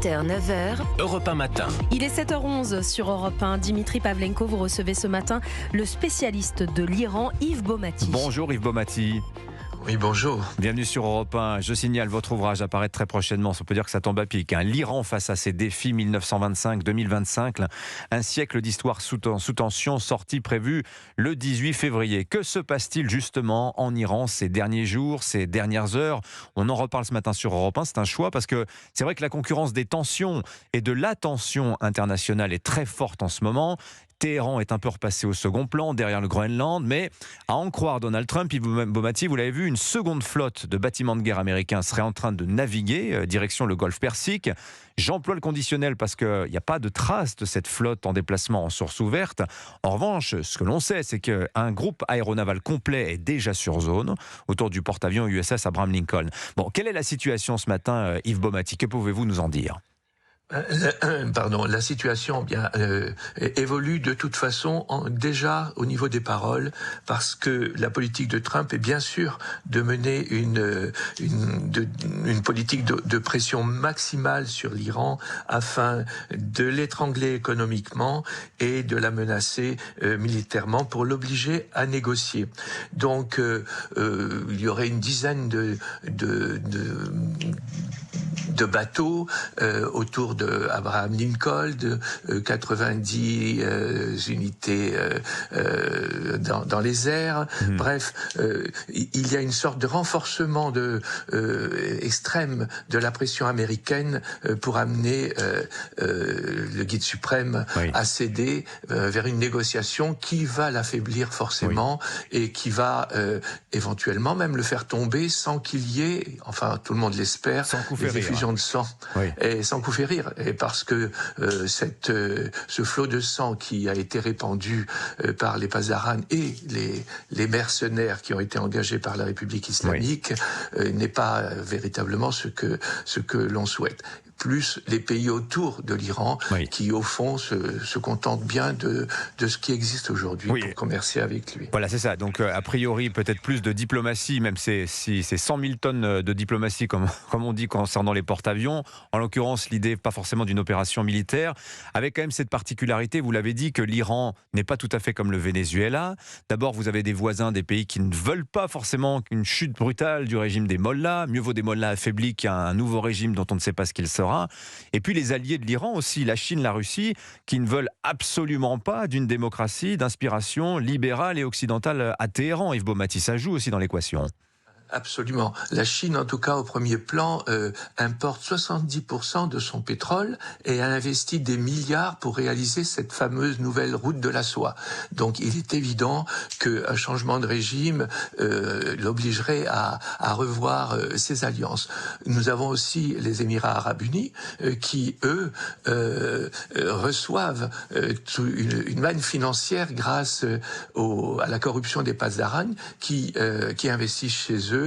7h, 9h. Europe 1 matin. Il est 7h11 sur Europe 1. Dimitri Pavlenko, vous recevez ce matin le spécialiste de l'Iran, Yves Baumati. Bonjour Yves Baumati. Oui, bonjour. Bienvenue sur Europe 1. Je signale, votre ouvrage apparaît très prochainement. On peut dire que ça tombe à pic. L'Iran face à ses défis 1925-2025. Un siècle d'histoire sous tension, sortie prévue le 18 février. Que se passe-t-il justement en Iran ces derniers jours, ces dernières heures? On en reparle ce matin sur Europe 1. C'est un choix parce que c'est vrai que la concurrence des tensions et de l'attention internationale est très forte en ce moment. Téhéran est un peu repassé au second plan, derrière le Groenland, mais à en croire Donald Trump, Yves Baumati, vous l'avez vu, une seconde flotte de bâtiments de guerre américains serait en train de naviguer direction le golfe Persique. J'emploie le conditionnel parce qu'il n'y a pas de trace de cette flotte en déplacement en source ouverte. En revanche, ce que l'on sait, c'est qu'un groupe aéronaval complet est déjà sur zone, autour du porte-avions USS Abraham Lincoln. Bon, quelle est la situation ce matin, Yves Baumati? Que pouvez-vous nous en dire ? La situation évolue de toute façon déjà au niveau des paroles, parce que la politique de Trump est bien sûr de mener une politique de pression maximale sur l'Iran afin de l'étrangler économiquement et de la menacer militairement pour l'obliger à négocier. Donc il y aurait une dizaine de bateaux autour de Abraham Lincoln, de 90 unités dans les airs. Bref, il y a une sorte de renforcement extrême de la pression américaine pour amener le guide suprême à céder vers une négociation qui va l'affaiblir forcément et qui va éventuellement même le faire tomber sans qu'il y ait, enfin tout le monde l'espère, des effusions de sang, et sans coup férir. Et parce que ce flot de sang qui a été répandu par les Pasdaran et les mercenaires qui ont été engagés par la République islamique n'est pas véritablement ce que l'on souhaite. Plus les pays autour de l'Iran qui, au fond, se contentent bien de ce qui existe aujourd'hui pour commercer avec lui. Voilà, c'est ça. Donc, a priori, peut-être plus de diplomatie, même si c'est 100 000 tonnes de diplomatie, comme on dit concernant les porte-avions. En l'occurrence, l'idée, pas forcément d'une opération militaire, avec quand même cette particularité, vous l'avez dit, que l'Iran n'est pas tout à fait comme le Venezuela. D'abord, vous avez des voisins, des pays qui ne veulent pas forcément qu'une chute brutale du régime des mollahs. Mieux vaut des mollahs affaiblis qu'un nouveau régime dont on ne sait pas ce qu'il sera. Et puis les alliés de l'Iran aussi, la Chine, la Russie, qui ne veulent absolument pas d'une démocratie d'inspiration libérale et occidentale à Téhéran. Yves Baumati, ça joue aussi dans l'équation. Absolument. La Chine, en tout cas, au premier plan, importe 70% de son pétrole et a investi des milliards pour réaliser cette fameuse nouvelle route de la soie. Donc, il est évident qu'un changement de régime l'obligerait à revoir ses alliances. Nous avons aussi les Émirats arabes unis qui, eux, reçoivent une manne financière grâce à la corruption des Pasdaran qui investissent chez eux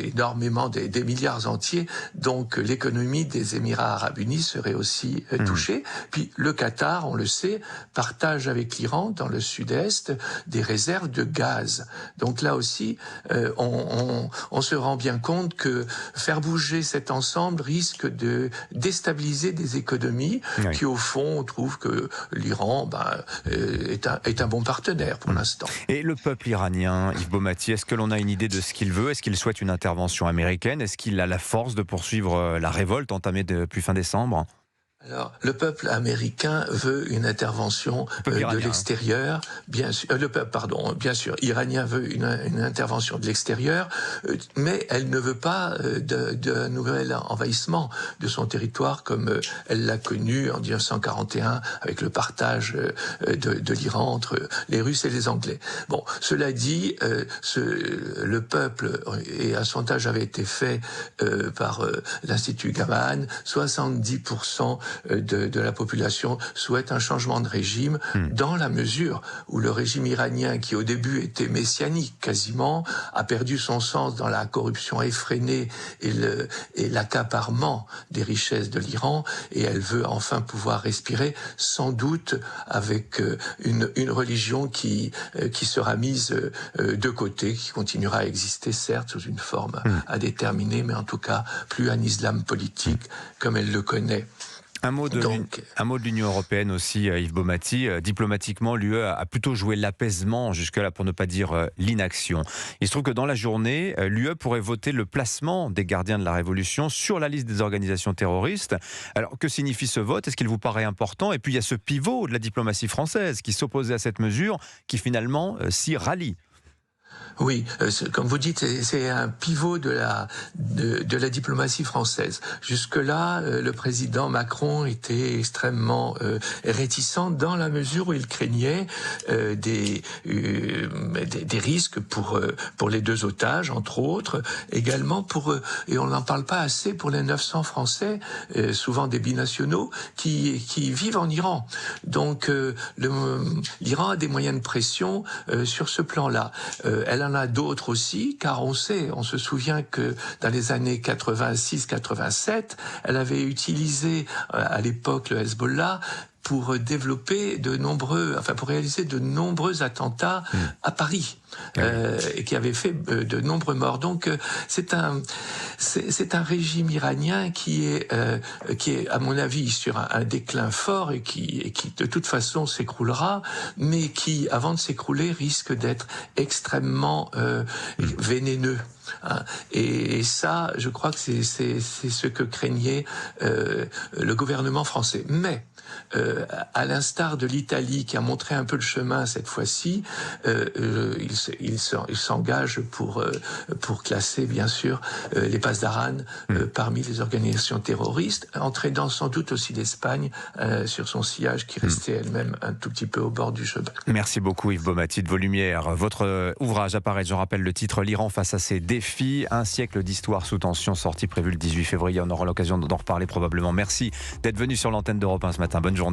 énormément, des milliards entiers. Donc l'économie des Émirats arabes unis serait aussi touchée. Puis le Qatar, on le sait, partage avec l'Iran dans le sud-est des réserves de gaz. Donc là aussi, on se rend bien compte que faire bouger cet ensemble risque de déstabiliser des économies qui, au fond, trouvent que l'Iran est un bon partenaire pour l'instant. Et le peuple iranien, Yves Baumati, est-ce que l'on a une idée de ce qu'il veut? Est-ce qu'il souhaite une intervention américaine? Est-ce qu'il a la force de poursuivre la révolte entamée depuis fin décembre? Alors, le peuple américain veut une intervention de l'extérieur, bien sûr. Bien sûr, iranien veut une intervention de l'extérieur, mais elle ne veut pas d'un nouvel envahissement de son territoire comme elle l'a connu en 1941 avec le partage de l'Iran entre les Russes et les Anglais. Bon, cela dit, le peuple, et un sondage avait été fait par l'Institut Gaman, 70% de la population souhaite un changement de régime, dans la mesure où le régime iranien, qui au début était messianique quasiment, a perdu son sens dans la corruption effrénée et l'accaparement des richesses de l'Iran, et elle veut enfin pouvoir respirer, sans doute avec une religion qui sera mise de côté, qui continuera à exister certes sous une forme à déterminer, mais en tout cas plus un islam politique comme elle le connaît. Un mot de l'Union européenne aussi, Yves Baumati. Diplomatiquement, l'UE a plutôt joué l'apaisement jusque-là, pour ne pas dire l'inaction. Il se trouve que dans la journée, l'UE pourrait voter le placement des gardiens de la Révolution sur la liste des organisations terroristes. Alors, que signifie ce vote? Est-ce qu'il vous paraît important? Et puis, il y a ce pivot de la diplomatie française qui s'opposait à cette mesure, qui finalement s'y rallie. Oui, comme vous dites, c'est un pivot de la diplomatie française. Jusque-là, le président Macron était extrêmement réticent, dans la mesure où il craignait des risques pour les 2 otages, entre autres, également et on n'en parle pas assez, pour les 900 Français, souvent des binationaux, qui vivent en Iran. Donc l'Iran a des moyens de pression sur ce plan-là. Elle en a d'autres aussi, car on se souvient que dans les années 86-87, elle avait utilisé à l'époque le Hezbollah pour réaliser de nombreux attentats à Paris, et qui avait fait de nombreux morts. Donc c'est un régime iranien qui est à mon avis sur un déclin fort et qui de toute façon s'écroulera, mais qui, avant de s'écrouler, risque d'être extrêmement vénéneux. Et ça, je crois que c'est ce que craignait le gouvernement français. Mais à l'instar de l'Italie, qui a montré un peu le chemin cette fois-ci, il s'engage pour classer bien sûr les Pasdaran parmi les organisations terroristes, entraînant sans doute aussi l'Espagne sur son sillage, qui restait elle-même un tout petit peu au bord du chemin. Merci beaucoup Yves Baumati de vos lumières. Votre ouvrage apparaît, je rappelle le titre, L'Iran face à ses défis, un siècle d'histoire sous tension, sorti prévu le 18 février. On aura l'occasion d'en reparler probablement. Merci d'être venu sur l'antenne d'Europe 1 ce matin. Bonne journée.